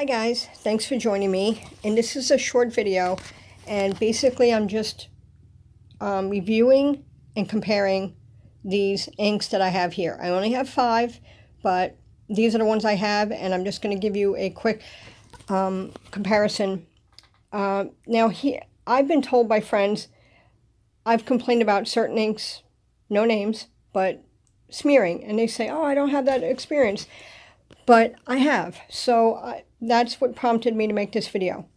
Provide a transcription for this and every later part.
Hi guys, thanks for joining me, and this is a short video, and basically I'm just reviewing and comparing these inks that I have here. I only have 5, but these are the ones I have, and I'm just going to give you a quick comparison. Now here, I've been told by friends, I've complained about certain inks, no names, but smearing, and they say, oh, I don't have that experience. But I have, so that's what prompted me to make this video.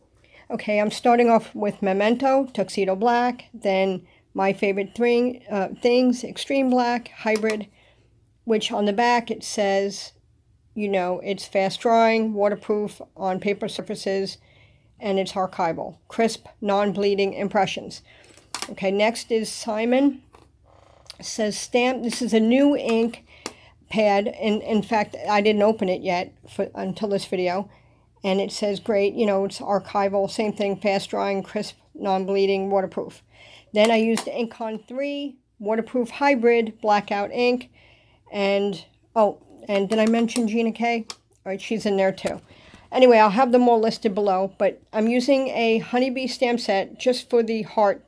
Okay, I'm starting off with Memento, Tuxedo Black, then my favorite things, Extreme Black, Hybrid, which on the back it says, you know, it's fast drying, waterproof on paper surfaces, and it's archival. Crisp, non-bleeding impressions. Okay, next is Simon. It says stamp. This is a new ink pad, and in fact I didn't open it yet until this video, and it says great, you know, it's archival, same thing, fast drying, crisp, non-bleeding, waterproof. Then I used the Incon 3 waterproof hybrid blackout ink, and and did I mention Gina K? All right, she's in there too. Anyway, I'll have them all listed below, but I'm using a honeybee stamp set just for the heart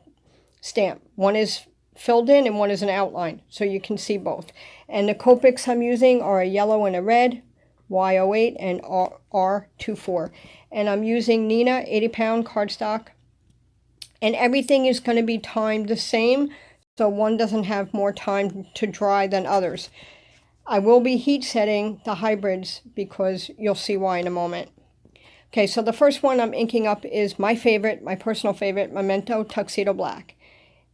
stamp. One is filled in and one is an outline, so you can see both. And the Copics I'm using are a yellow and a red, Y08 and R24. And I'm using Neenah 80-pound cardstock. And everything is going to be timed the same, so one doesn't have more time to dry than others. I will be heat setting the hybrids because you'll see why in a moment. Okay, so the first one I'm inking up is my favorite, my personal favorite, Memento Tuxedo Black.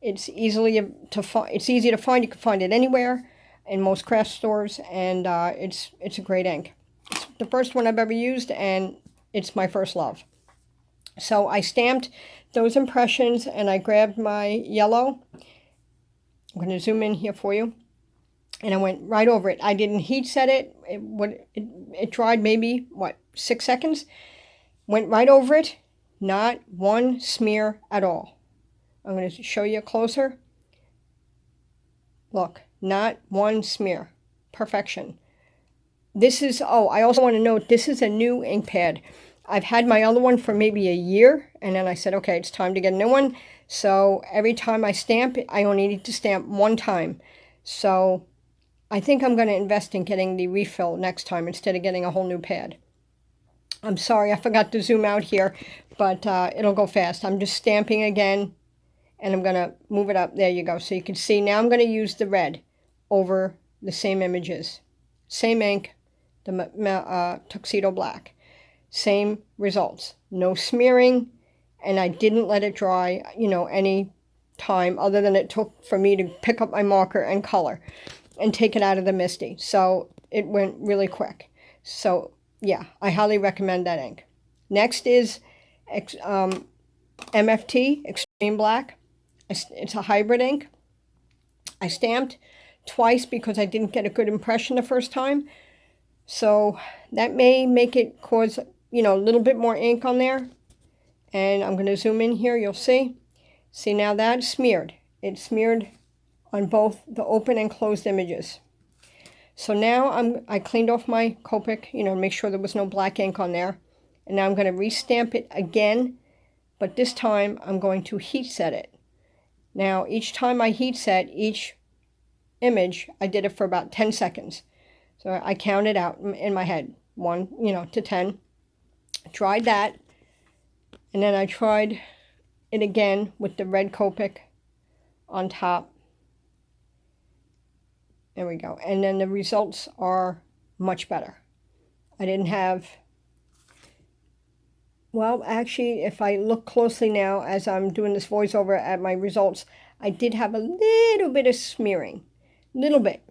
It's easy to find. You can find it anywhere in most craft stores, and it's a great ink. It's the first one I've ever used, and it's my first love. So I stamped those impressions, and I grabbed my yellow. I'm going to zoom in here for you, and I went right over it. I didn't heat set it. It dried maybe 6 seconds. Went right over it. Not one smear at all. I'm going to show you closer. Look, not one smear. Perfection. This is, I also want to note, this is a new ink pad. I've had my other one for maybe a year, and then I said, okay, it's time to get a new one. So every time I stamp, I only need to stamp one time. So I think I'm going to invest in getting the refill next time instead of getting a whole new pad. I'm sorry, I forgot to zoom out here, but it'll go fast. I'm just stamping again. And I'm going to move it up. There you go. So you can see now I'm going to use the red over the same images. Same ink, the Tuxedo Black. Same results. No smearing. And I didn't let it dry, you know, any time other than it took for me to pick up my marker and color and take it out of the Misti. So it went really quick. So yeah, I highly recommend that ink. Next is MFT, Extreme Black. It's a hybrid ink. I stamped twice because I didn't get a good impression the first time. So that may make it cause, you know, a little bit more ink on there. And I'm going to zoom in here. You'll see. See, now that's smeared. It's smeared on both the open and closed images. So now I cleaned off my Copic, you know, make sure there was no black ink on there. And now I'm going to restamp it again. But this time I'm going to heat set it. Now, each time I heat set each image, I did it for about 10 seconds. So I counted out in my head, 1, you know, to 10. Tried that. And then I tried it again with the red Copic on top. There we go. And then the results are much better. I didn't have... Well, actually, if I look closely now as I'm doing this voiceover at my results, I did have a little bit of smearing. Little bit.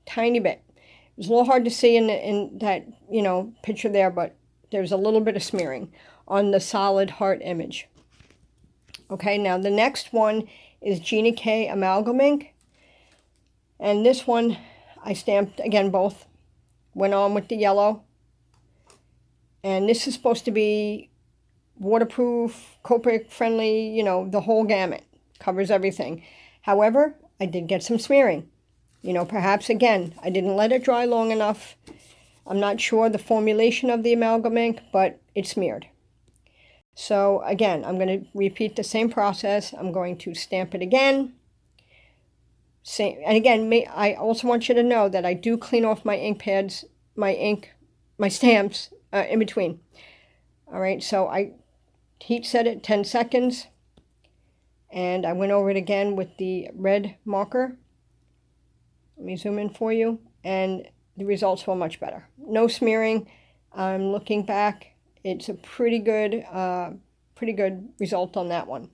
Tiny bit. It was a little hard to see in that, you know, picture there, but there's a little bit of smearing on the solid heart image. Okay, now the next one is Gina K Amalgam Ink. And this one, I stamped, again, both. Went on with the yellow. And this is supposed to be waterproof, Copic friendly, you know, the whole gamut. Covers everything. However, I did get some smearing. You know, perhaps, again, I didn't let it dry long enough. I'm not sure the formulation of the amalgam ink, but it's smeared. So again, I'm going to repeat the same process. I'm going to stamp it again. And again, I also want you to know that I do clean off my ink pads, my stamps in between. All right, so I heat set it 10 seconds. And I went over it again with the red marker. Let me zoom in for you. And the results were much better. No smearing. I'm looking back. It's a pretty good result on that one.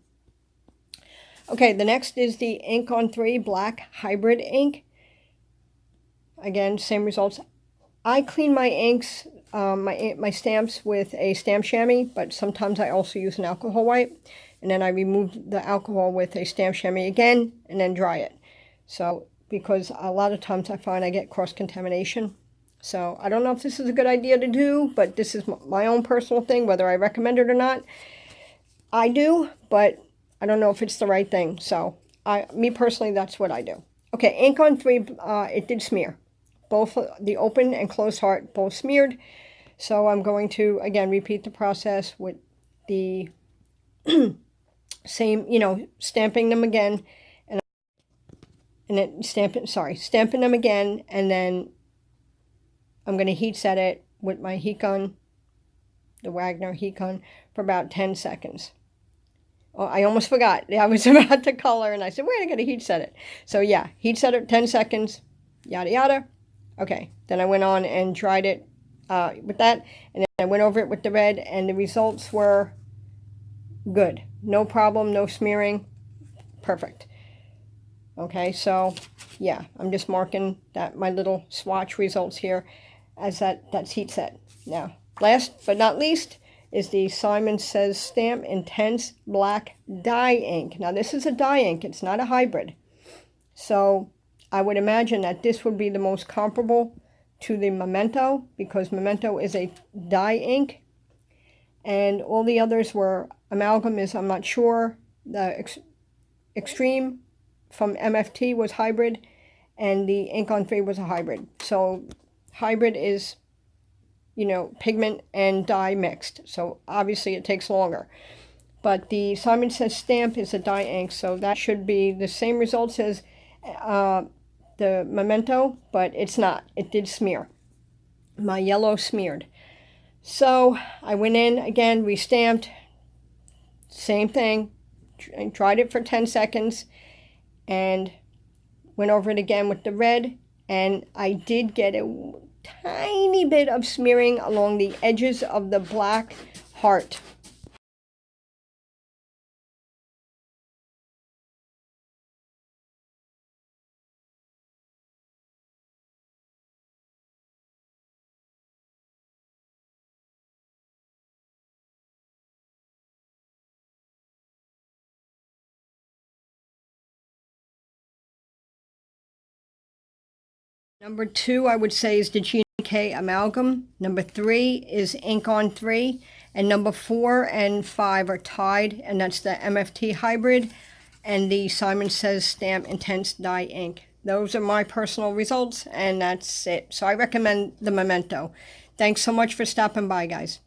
Okay, the next is the Ink on 3 Black Hybrid ink. Again, same results. I clean my inks, my stamps with a stamp chamois, but sometimes I also use an alcohol wipe. And then I remove the alcohol with a stamp chamois again, and then dry it. So, because a lot of times I find I get cross-contamination. So, I don't know if this is a good idea to do, but this is my own personal thing, whether I recommend it or not. I do, but I don't know if it's the right thing. So, me personally, that's what I do. Okay, Ink on 3, it did smear. Both the open and closed heart, both smeared. So, I'm going to, again, repeat the process with the same, stamping them again, and then stamping them again, and then I'm going to heat set it with my heat gun, the Wagner heat gun, for about 10 seconds. Oh, I almost forgot. I was about to color, and I said, wait, I got to heat set it. So yeah, heat set it 10 seconds, yada yada. Okay, then I went on and dried it with that, and then I went over it with the red, and the results were good. No problem, no smearing. Perfect. Okay, so yeah, I'm just marking that my little swatch results here as that's heat set. Now, last but not least is the Simon Says Stamp Intense Black dye ink. Now, this is a dye ink. It's not a hybrid. So I would imagine that this would be the most comparable to the Memento, because Memento is a dye ink. And all the others were amalgam is, I'm not sure. The Extreme from MFT was hybrid, and the Ink on 3 was a hybrid. So hybrid is, pigment and dye mixed. So obviously it takes longer. But the Simon Says Stamp is a dye ink, so that should be the same results as the Memento, but it's not. It did smear. My yellow smeared. So I went in again, restamped, same thing, tried it for 10 seconds, and went over it again with the red, and I did get a tiny bit of smearing along the edges of the black heart. Number 2, I would say, is the Gina K Amalgam. Number 3 is Ink on 3. And number 4 and 5 are tied, and that's the MFT Hybrid and the Simon Says Stamp Intense Dye Ink. Those are my personal results, and that's it. So I recommend the Memento. Thanks so much for stopping by, guys.